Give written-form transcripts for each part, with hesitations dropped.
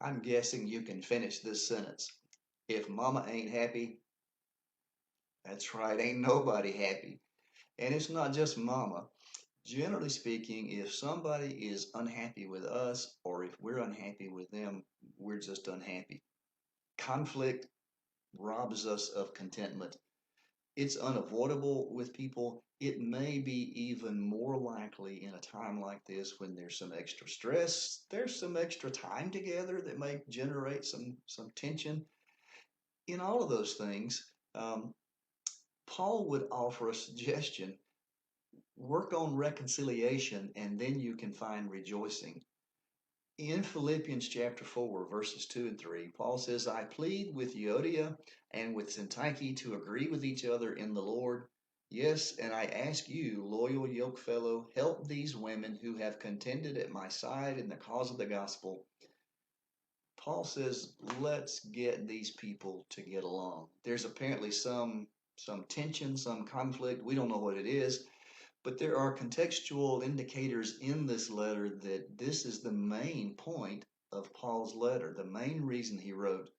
I'm guessing you can finish this sentence. If mama ain't happy, that's right, ain't nobody happy. And it's not just mama. Generally speaking, if somebody is unhappy with us or if we're unhappy with them, we're just unhappy. Conflict robs us of contentment. It's unavoidable with people. It may be even more likely in a time like this when there's some extra stress, there's some extra time together that may generate some tension. In all of those things, um, Paul would offer a suggestion: work on reconciliation, and then you can find rejoicing. In Philippians chapter 4, verses 2 and 3, Paul says, I plead with Euodia and with Syntyche to agree with each other in the Lord. Yes, and I ask you, loyal yokefellow, help these women who have contended at my side in the cause of the gospel. Paul says, let's get these people to get along. There's apparently some tension, some conflict. We don't know what it is. But there are contextual indicators in this letter that this is the main point of Paul's letter, the main reason he wrote.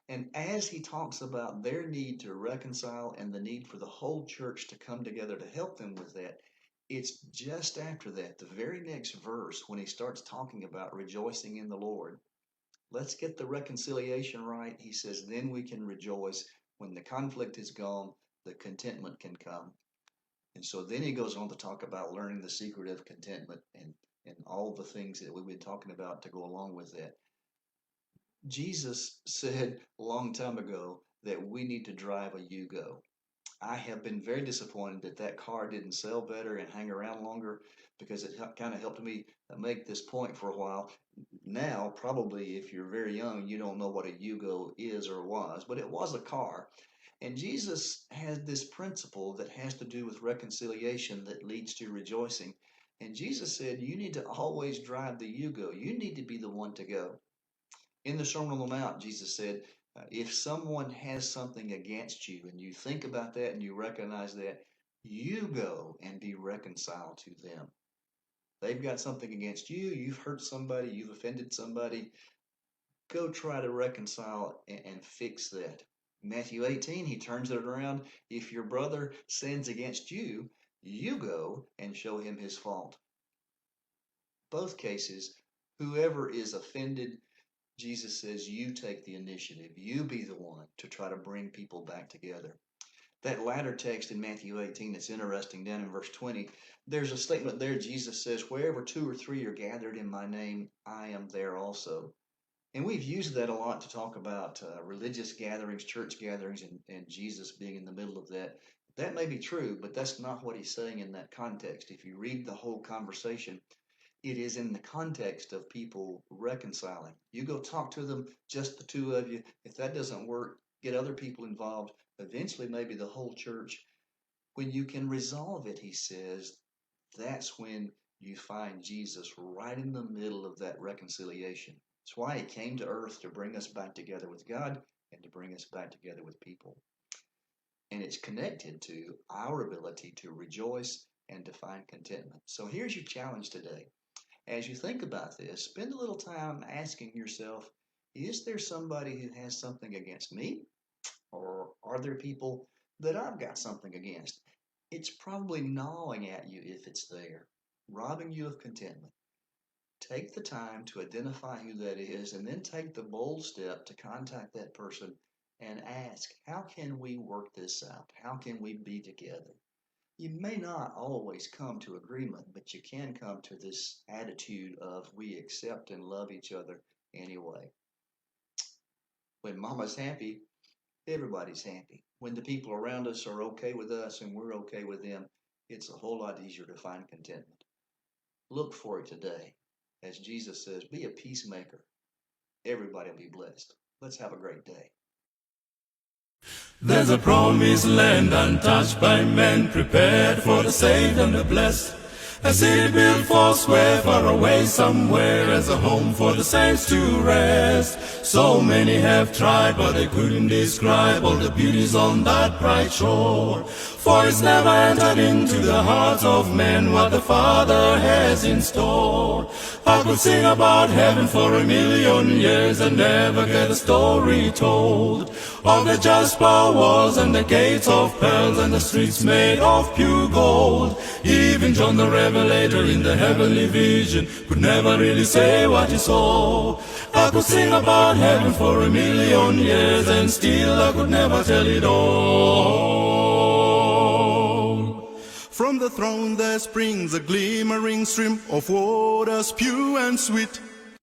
And as he talks about their need to reconcile and the need for the whole church to come together to help them with that, it's just after that, the very next verse, when he starts talking about rejoicing in the Lord. Let's get the reconciliation right. He says, then we can rejoice. When the conflict is gone, the contentment can come. And so then he goes on to talk about learning the secret of contentment and all the things that we've been talking about to go along with that. Jesus said a long time ago that we need to drive a Yugo. I have been very disappointed that that car didn't sell better and hang around longer, because it kind of helped me make this point for a while. Now, probably if you're very young, you don't know what a Yugo is or was, but it was a car. And Jesus had this principle that has to do with reconciliation that leads to rejoicing. And Jesus said, you need to always drive the Yugo. You need to be the one to go. In the Sermon on the Mount, Jesus said, if someone has something against you and you think about that and you recognize that, you go and be reconciled to them. They've got something against you. You've hurt somebody. You've offended somebody. Go try to reconcile and fix that. Matthew 18, he turns it around. If your brother sins against you, you go and show him his fault. Both cases, whoever is offended, Jesus says, you take the initiative. You be the one to try to bring people back together. That latter text in Matthew 18, it's interesting, down in verse 20, there's a statement there. Jesus says, wherever 2 or 3 are gathered in my name, I am there also. And we've used that a lot to talk about religious gatherings, church gatherings, and Jesus being in the middle of that. That may be true, but that's not what he's saying in that context. If you read the whole conversation, it is in the context of people reconciling. You go talk to them, just the two of you. If that doesn't work, get other people involved. Eventually, maybe the whole church. When you can resolve it, he says, that's when you find Jesus right in the middle of that reconciliation. That's why he came to earth, to bring us back together with God and to bring us back together with people. And it's connected to our ability to rejoice and to find contentment. So here's your challenge today. As you think about this, spend a little time asking yourself, is there somebody who has something against me? Or are there people that I've got something against? It's probably gnawing at you if it's there, robbing you of contentment. Take the time to identify who that is, and then take the bold step to contact that person and ask, how can we work this out? How can we be together? You may not always come to agreement, but you can come to this attitude of we accept and love each other anyway. When mama's happy, everybody's happy. When the people around us are okay with us and we're okay with them, it's a whole lot easier to find contentment. Look for it today. As Jesus says, be a peacemaker. Everybody will be blessed. Let's have a great day. There's a promised land untouched by men, prepared for the saved and the blessed. A city built foursquare, far away somewhere, as a home for the saints to rest. So many have tried, but they couldn't describe all the beauties on that bright shore. For it's never entered into the hearts of men what the Father has in store. I could sing about heaven for 1,000,000 years and never get a story told of the jasper walls and the gates of pearls and the streets made of pure gold. Even John the Revelator in the heavenly vision could never really say what he saw. I could sing about heaven for 1,000,000 years and still I could never tell it all. From the throne there springs a glimmering stream of waters pure and sweet.